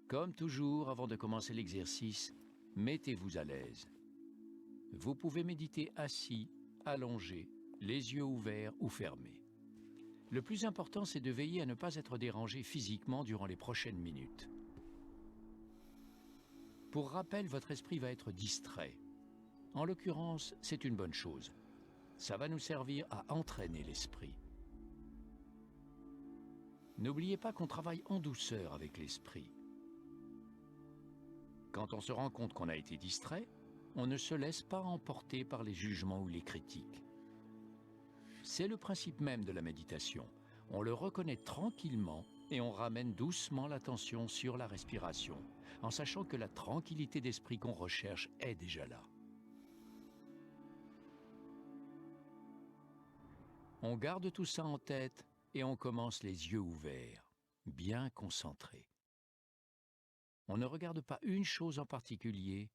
Comme toujours, avant de commencer l'exercice, mettez-vous à l'aise. Vous pouvez méditer assis, allongé, les yeux ouverts ou fermés. Le plus important, c'est de veiller à ne pas être dérangé physiquement durant les prochaines minutes. Pour rappel, votre esprit va être distrait. En l'occurrence, c'est une bonne chose. Ça va nous servir à entraîner l'esprit. N'oubliez pas qu'on travaille en douceur avec l'esprit. Quand on se rend compte qu'on a été distrait, on ne se laisse pas emporter par les jugements ou les critiques. C'est le principe même de la méditation. On le reconnaît tranquillement et on ramène doucement l'attention sur la respiration, en sachant que la tranquillité d'esprit qu'on recherche est déjà là. On garde tout ça en tête et on commence les yeux ouverts, bien concentrés. On ne regarde pas une chose en particulier,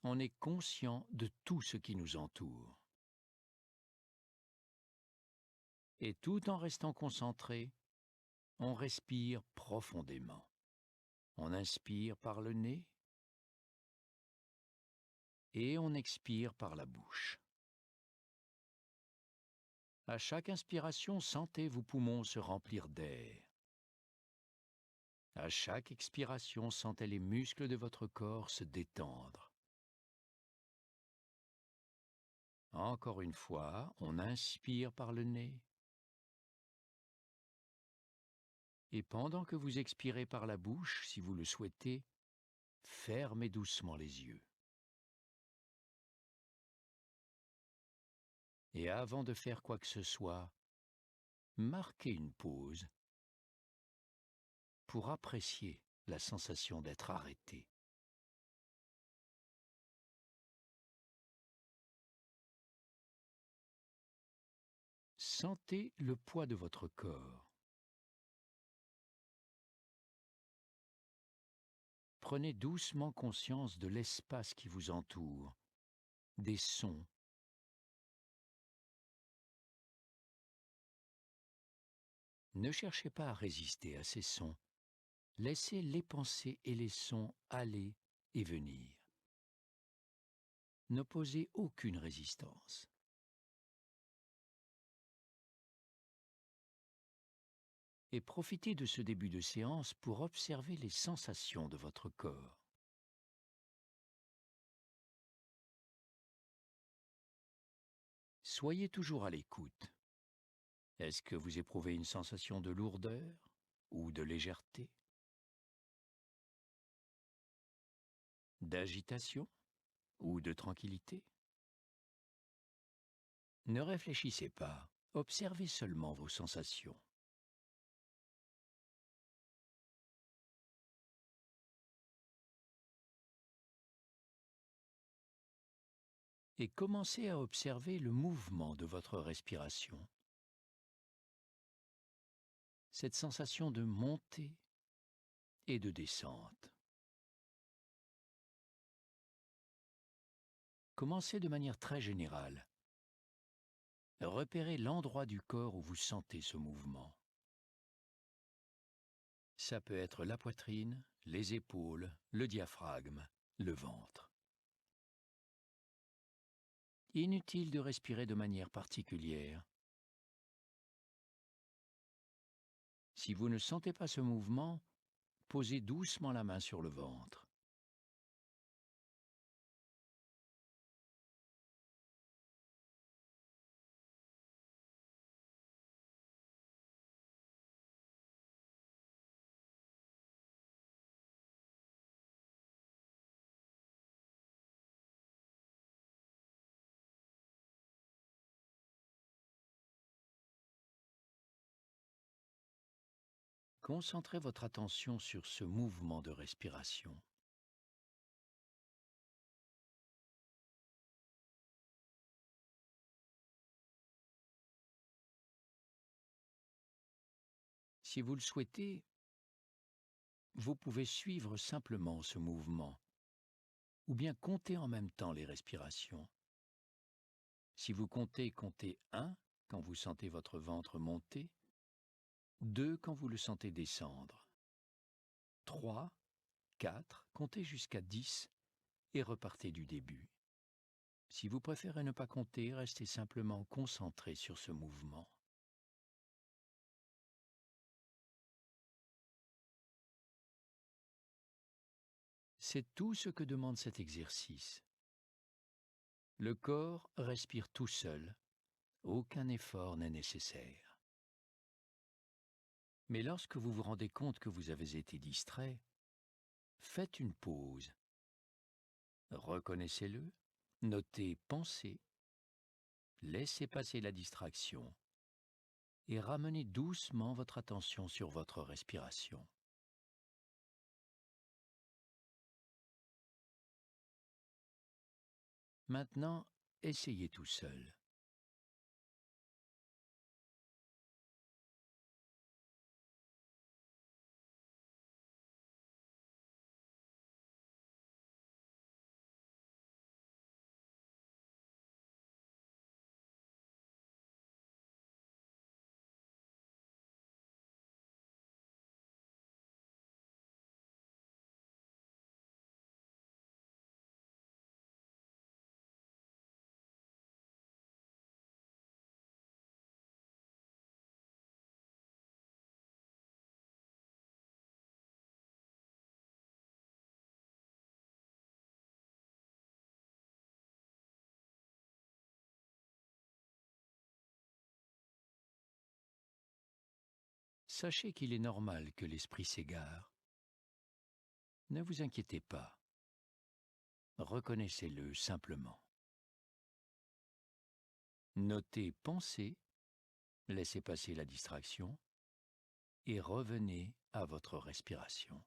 on est conscient de tout ce qui nous entoure. Et tout en restant concentré, on respire profondément. On inspire par le nez et on expire par la bouche. À chaque inspiration, sentez vos poumons se remplir d'air. À chaque expiration, sentez les muscles de votre corps se détendre. Encore une fois, on inspire par le nez. Et pendant que vous expirez par la bouche, si vous le souhaitez, fermez doucement les yeux. Et avant de faire quoi que ce soit, marquez une pause pour apprécier la sensation d'être arrêté. Sentez le poids de votre corps. Prenez doucement conscience de l'espace qui vous entoure, des sons. Ne cherchez pas à résister à ces sons. Laissez les pensées et les sons aller et venir. N'opposez aucune résistance. Et profitez de ce début de séance pour observer les sensations de votre corps. Soyez toujours à l'écoute. Est-ce que vous éprouvez une sensation de lourdeur ou de légèreté? D'agitation ou de tranquillité? Ne réfléchissez pas, observez seulement vos sensations. Et commencez à observer le mouvement de votre respiration. Cette sensation de montée et de descente. Commencez de manière très générale. Repérez l'endroit du corps où vous sentez ce mouvement. Ça peut être la poitrine, les épaules, le diaphragme, le ventre. Inutile de respirer de manière particulière. Si vous ne sentez pas ce mouvement, posez doucement la main sur le ventre. Concentrez votre attention sur ce mouvement de respiration. Si vous le souhaitez, vous pouvez suivre simplement ce mouvement, ou bien compter en même temps les respirations. Si vous comptez 1 quand vous sentez votre ventre monter, 2 quand vous le sentez descendre, 3 4, comptez jusqu'à 10 et repartez du début. Si vous préférez ne pas compter, restez simplement concentré sur ce mouvement. C'est tout ce que demande cet exercice. Le corps respire tout seul, aucun effort n'est nécessaire. Mais lorsque vous vous rendez compte que vous avez été distrait, faites une pause. Reconnaissez-le, notez pensée, laissez passer la distraction et ramenez doucement votre attention sur votre respiration. Maintenant, essayez tout seul. Sachez qu'il est normal que l'esprit s'égare. Ne vous inquiétez pas. Reconnaissez-le simplement. Notez pensée, laissez passer la distraction et revenez à votre respiration.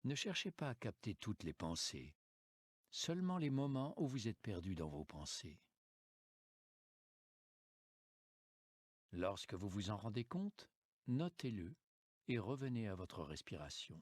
Ne cherchez pas à capter toutes les pensées, seulement les moments où vous êtes perdu dans vos pensées. Lorsque vous vous en rendez compte, notez-le et revenez à votre respiration.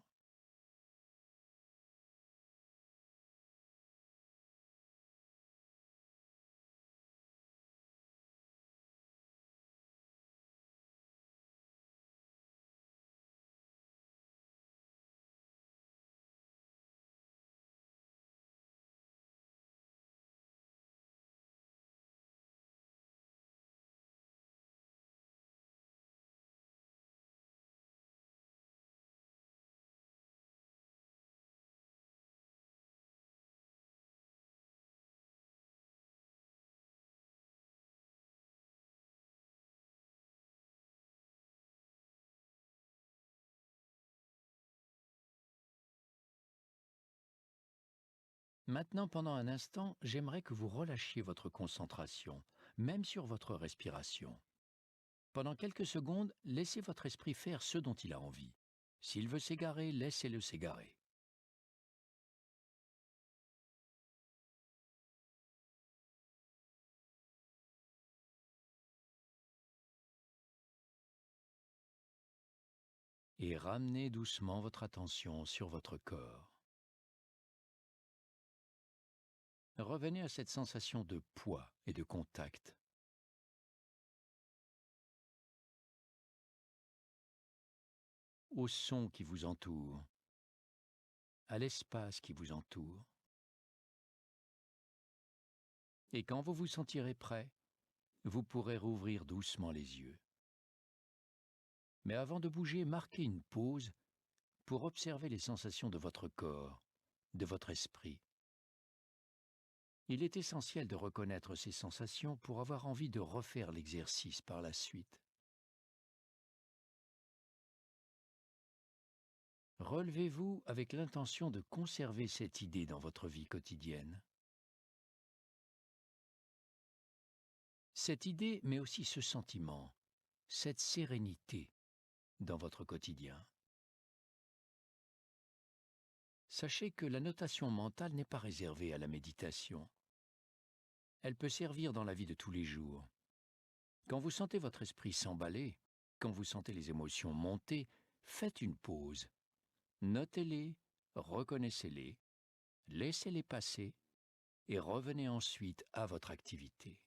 Maintenant, pendant un instant, j'aimerais que vous relâchiez votre concentration, même sur votre respiration. Pendant quelques secondes, laissez votre esprit faire ce dont il a envie. S'il veut s'égarer, laissez-le s'égarer. Et ramenez doucement votre attention sur votre corps. Revenez à cette sensation de poids et de contact. Au son qui vous entoure, à l'espace qui vous entoure. Et quand vous vous sentirez prêt, vous pourrez rouvrir doucement les yeux. Mais avant de bouger, marquez une pause pour observer les sensations de votre corps, de votre esprit. Il est essentiel de reconnaître ces sensations pour avoir envie de refaire l'exercice par la suite. Relevez-vous avec l'intention de conserver cette idée dans votre vie quotidienne. Cette idée, mais aussi ce sentiment, cette sérénité dans votre quotidien. Sachez que la notation mentale n'est pas réservée à la méditation. Elle peut servir dans la vie de tous les jours. Quand vous sentez votre esprit s'emballer, quand vous sentez les émotions monter, faites une pause. Notez-les, reconnaissez-les, laissez-les passer et revenez ensuite à votre activité.